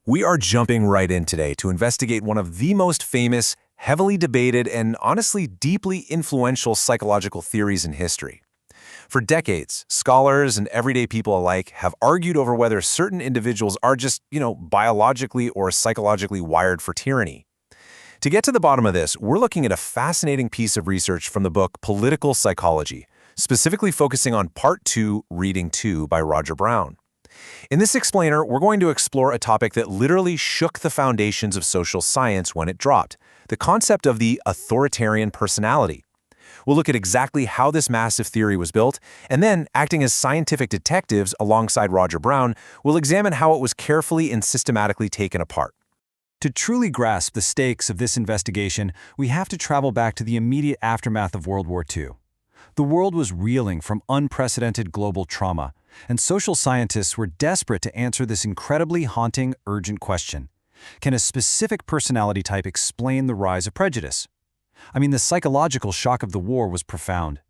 We are jumping right in today to investigate one of the most famous, heavily debated, and honestly deeply influential psychological theories in history. For decades, scholars and everyday people alike have argued over whether certain individuals are just, biologically or psychologically wired for tyranny. To get to the bottom of this, we're looking at a fascinating piece of research from the book Political Psychology, specifically focusing on Part 2, Reading 2 by Roger Brown. In this explainer, we're going to explore a topic that literally shook the foundations of social science when it dropped, the concept of the authoritarian personality. We'll look at exactly how this massive theory was built, and then, acting as scientific detectives alongside Roger Brown, we'll examine how it was carefully and systematically taken apart. To truly grasp the stakes of this investigation, we have to travel back to the immediate aftermath of World War II. The world was reeling from unprecedented global trauma, and social scientists were desperate to answer this incredibly haunting, urgent question. Can a specific personality type explain the rise of prejudice? The psychological shock of the war was profound.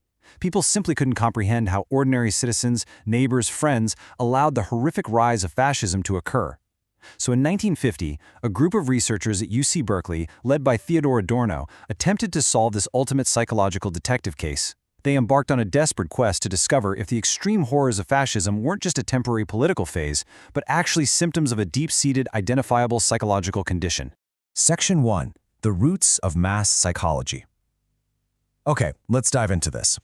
People simply couldn't comprehend how ordinary citizens, neighbors, friends allowed the horrific rise of fascism to occur. So in 1950, a group of researchers at UC Berkeley, led by Theodor Adorno, attempted to solve this ultimate psychological detective case. They embarked on a desperate quest to discover if the extreme horrors of fascism weren't just a temporary political phase, but actually symptoms of a deep-seated, identifiable psychological condition. Section 1. The Roots of Mass Psychology. Okay, let's dive into this.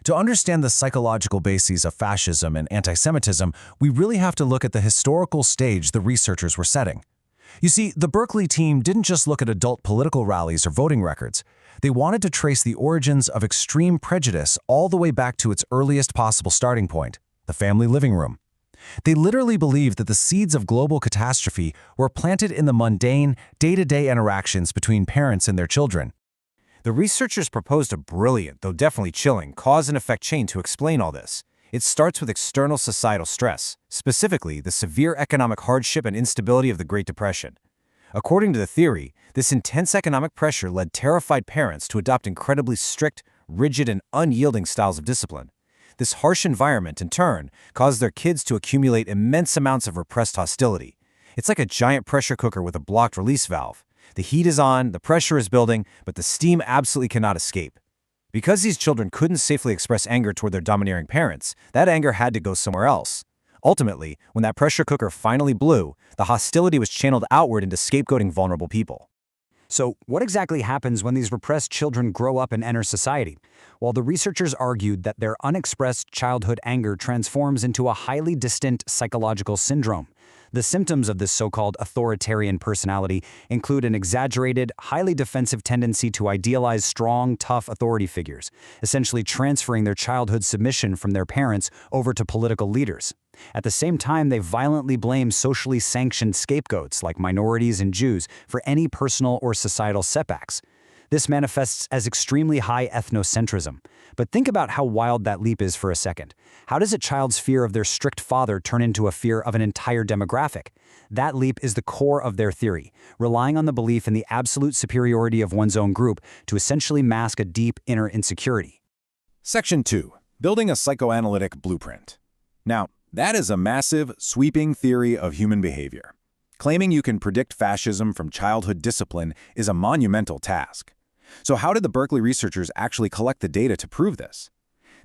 To understand the psychological bases of fascism and anti-Semitism, we really have to look at the historical stage the researchers were setting. You see, the Berkeley team didn't just look at adult political rallies or voting records. They wanted to trace the origins of extreme prejudice all the way back to its earliest possible starting point, the family living room. They literally believed that the seeds of global catastrophe were planted in the mundane, day-to-day interactions between parents and their children. The researchers proposed a brilliant, though definitely chilling, cause and effect chain to explain all this. It starts with external societal stress, specifically the severe economic hardship and instability of the Great Depression. According to the theory, this intense economic pressure led terrified parents to adopt incredibly strict, rigid, and unyielding styles of discipline. This harsh environment, in turn, caused their kids to accumulate immense amounts of repressed hostility. It's like a giant pressure cooker with a blocked release valve. The heat is on, the pressure is building, but the steam absolutely cannot escape. Because these children couldn't safely express anger toward their domineering parents, that anger had to go somewhere else. Ultimately, when that pressure cooker finally blew, the hostility was channeled outward into scapegoating vulnerable people. So, what exactly happens when these repressed children grow up and enter society? Well, the researchers argued that their unexpressed childhood anger transforms into a highly distinct psychological syndrome. The symptoms of this so-called authoritarian personality include an exaggerated, highly defensive tendency to idealize strong, tough authority figures, essentially transferring their childhood submission from their parents over to political leaders. At the same time, they violently blame socially sanctioned scapegoats like minorities and Jews for any personal or societal setbacks. This manifests as extremely high ethnocentrism. But think about how wild that leap is for a second. How does a child's fear of their strict father turn into a fear of an entire demographic? That leap is the core of their theory, relying on the belief in the absolute superiority of one's own group to essentially mask a deep inner insecurity. Section 2. Building a Psychoanalytic Blueprint. Now, that is a massive, sweeping theory of human behavior. Claiming you can predict fascism from childhood discipline is a monumental task. So how did the Berkeley researchers actually collect the data to prove this?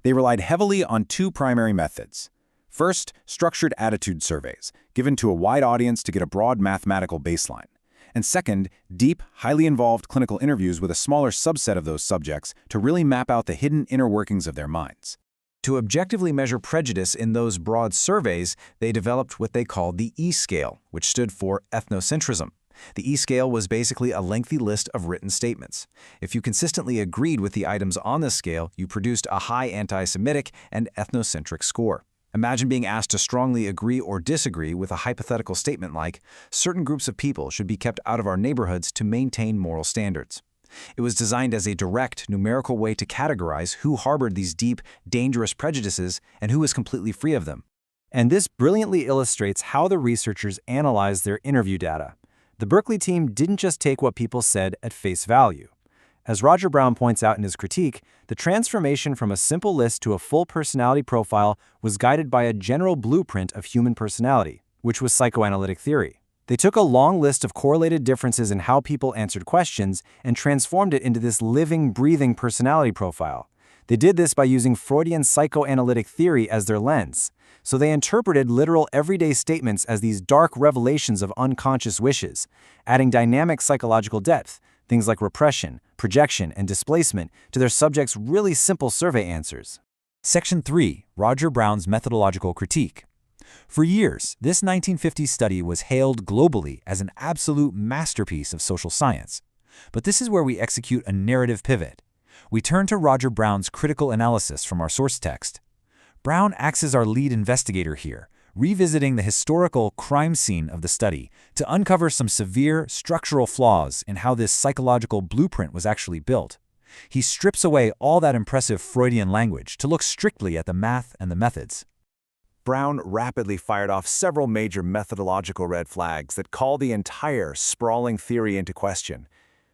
They relied heavily on two primary methods. First, structured attitude surveys, given to a wide audience to get a broad mathematical baseline. And second, deep, highly involved clinical interviews with a smaller subset of those subjects to really map out the hidden inner workings of their minds. To objectively measure prejudice in those broad surveys, they developed what they called the E-scale, which stood for ethnocentrism. The E-scale was basically a lengthy list of written statements. If you consistently agreed with the items on this scale, you produced a high anti-Semitic and ethnocentric score. Imagine being asked to strongly agree or disagree with a hypothetical statement like, certain groups of people should be kept out of our neighborhoods to maintain moral standards. It was designed as a direct, numerical way to categorize who harbored these deep, dangerous prejudices and who was completely free of them. And this brilliantly illustrates how the researchers analyzed their interview data. The Berkeley team didn't just take what people said at face value. As Roger Brown points out in his critique, the transformation from a simple list to a full personality profile was guided by a general blueprint of human personality, which was psychoanalytic theory. They took a long list of correlated differences in how people answered questions and transformed it into this living, breathing personality profile. They did this by using Freudian psychoanalytic theory as their lens. So they interpreted literal everyday statements as these dark revelations of unconscious wishes, adding dynamic psychological depth, things like repression, projection, and displacement, to their subjects' really simple survey answers. Section 3. Roger Brown's Methodological Critique. For years, this 1950s study was hailed globally as an absolute masterpiece of social science. But this is where we execute a narrative pivot. We turn to Roger Brown's critical analysis from our source text. Brown acts as our lead investigator here, revisiting the historical crime scene of the study to uncover some severe structural flaws in how this psychological blueprint was actually built. He strips away all that impressive Freudian language to look strictly at the math and the methods. Brown rapidly fired off several major methodological red flags that call the entire sprawling theory into question.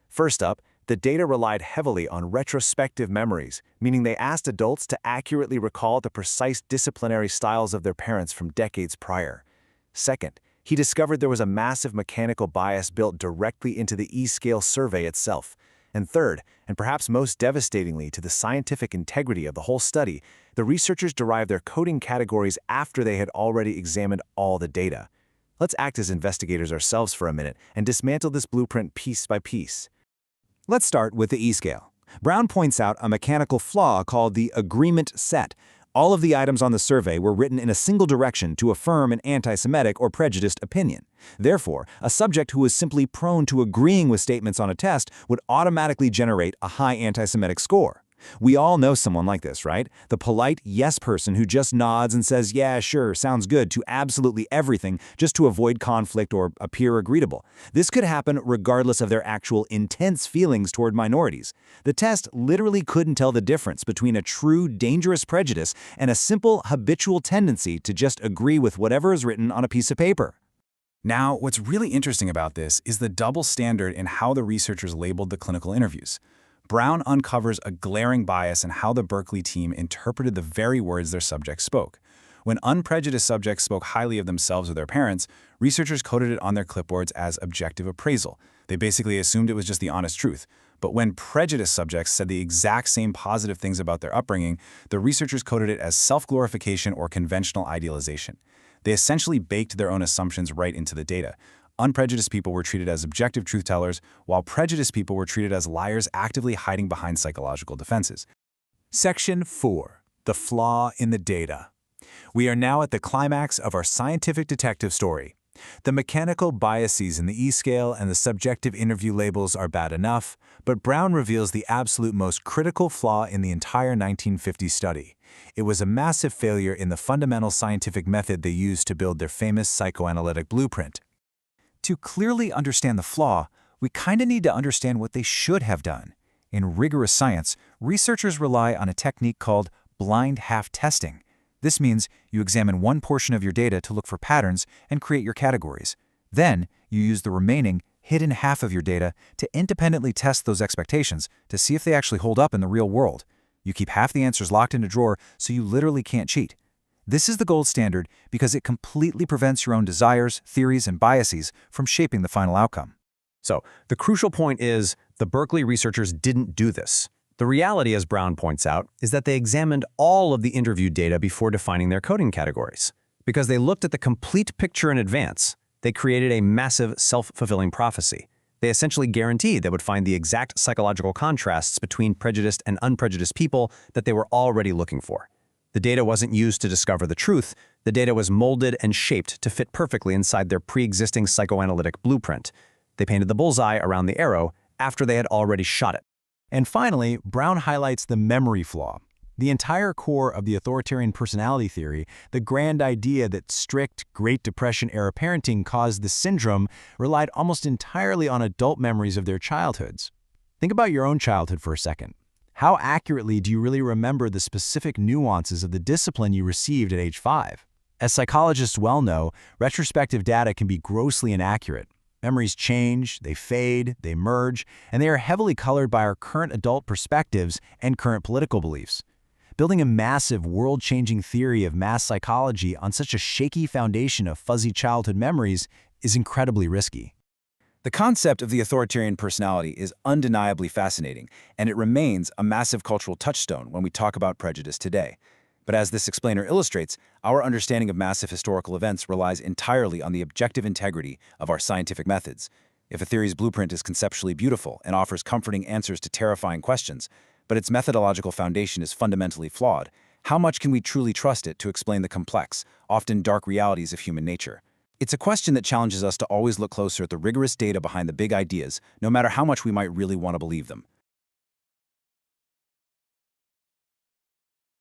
First up, the data relied heavily on retrospective memories, meaning they asked adults to accurately recall the precise disciplinary styles of their parents from decades prior. Second, he discovered there was a massive mechanical bias built directly into the E-scale survey itself. And third, and perhaps most devastatingly to the scientific integrity of the whole study, the researchers derived their coding categories after they had already examined all the data. Let's act as investigators ourselves for a minute and dismantle this blueprint piece by piece. Let's start with the E-scale. Brown points out a mechanical flaw called the agreement set. All of the items on the survey were written in a single direction to affirm an anti-Semitic or prejudiced opinion. Therefore, a subject who was simply prone to agreeing with statements on a test would automatically generate a high anti-Semitic score. We all know someone like this, right? The polite yes person who just nods and says, yeah, sure, sounds good, to absolutely everything just to avoid conflict or appear agreeable. This could happen regardless of their actual intense feelings toward minorities. The test literally couldn't tell the difference between a true dangerous prejudice and a simple habitual tendency to just agree with whatever is written on a piece of paper. Now, what's really interesting about this is the double standard in how the researchers labeled the clinical interviews. Brown uncovers a glaring bias in how the Berkeley team interpreted the very words their subjects spoke. When unprejudiced subjects spoke highly of themselves or their parents, researchers coded it on their clipboards as objective appraisal. They basically assumed it was just the honest truth. But when prejudiced subjects said the exact same positive things about their upbringing, the researchers coded it as self-glorification or conventional idealization. They essentially baked their own assumptions right into the data. Unprejudiced people were treated as objective truth-tellers, while prejudiced people were treated as liars actively hiding behind psychological defenses. Section 4. The Flaw in the Data. We are now at the climax of our scientific detective story. The mechanical biases in the E-scale and the subjective interview labels are bad enough, but Brown reveals the absolute most critical flaw in the entire 1950 study. It was a massive failure in the fundamental scientific method they used to build their famous psychoanalytic blueprint. To clearly understand the flaw, we kinda need to understand what they should have done. In rigorous science, researchers rely on a technique called blind half-testing. This means you examine one portion of your data to look for patterns and create your categories. Then, you use the remaining, hidden half of your data to independently test those expectations to see if they actually hold up in the real world. You keep half the answers locked in a drawer so you literally can't cheat. This is the gold standard because it completely prevents your own desires, theories, and biases from shaping the final outcome. So, the crucial point is the Berkeley researchers didn't do this. The reality, as Brown points out, is that they examined all of the interviewed data before defining their coding categories. Because they looked at the complete picture in advance, they created a massive self-fulfilling prophecy. They essentially guaranteed they would find the exact psychological contrasts between prejudiced and unprejudiced people that they were already looking for. The data wasn't used to discover the truth. The data was molded and shaped to fit perfectly inside their pre-existing psychoanalytic blueprint. They painted the bullseye around the arrow after they had already shot it. And finally, Brown highlights the memory flaw. The entire core of the authoritarian personality theory, the grand idea that strict Great Depression-era parenting caused the syndrome, relied almost entirely on adult memories of their childhoods. Think about your own childhood for a second. How accurately do you really remember the specific nuances of the discipline you received at age 5? As psychologists well know, retrospective data can be grossly inaccurate. Memories change, they fade, they merge, and they are heavily colored by our current adult perspectives and current political beliefs. Building a massive, world-changing theory of mass psychology on such a shaky foundation of fuzzy childhood memories is incredibly risky. The concept of the authoritarian personality is undeniably fascinating, and it remains a massive cultural touchstone when we talk about prejudice today. But as this explainer illustrates, our understanding of massive historical events relies entirely on the objective integrity of our scientific methods. If a theory's blueprint is conceptually beautiful and offers comforting answers to terrifying questions, but its methodological foundation is fundamentally flawed, how much can we truly trust it to explain the complex, often dark realities of human nature? It's a question that challenges us to always look closer at the rigorous data behind the big ideas, no matter how much we might really want to believe them.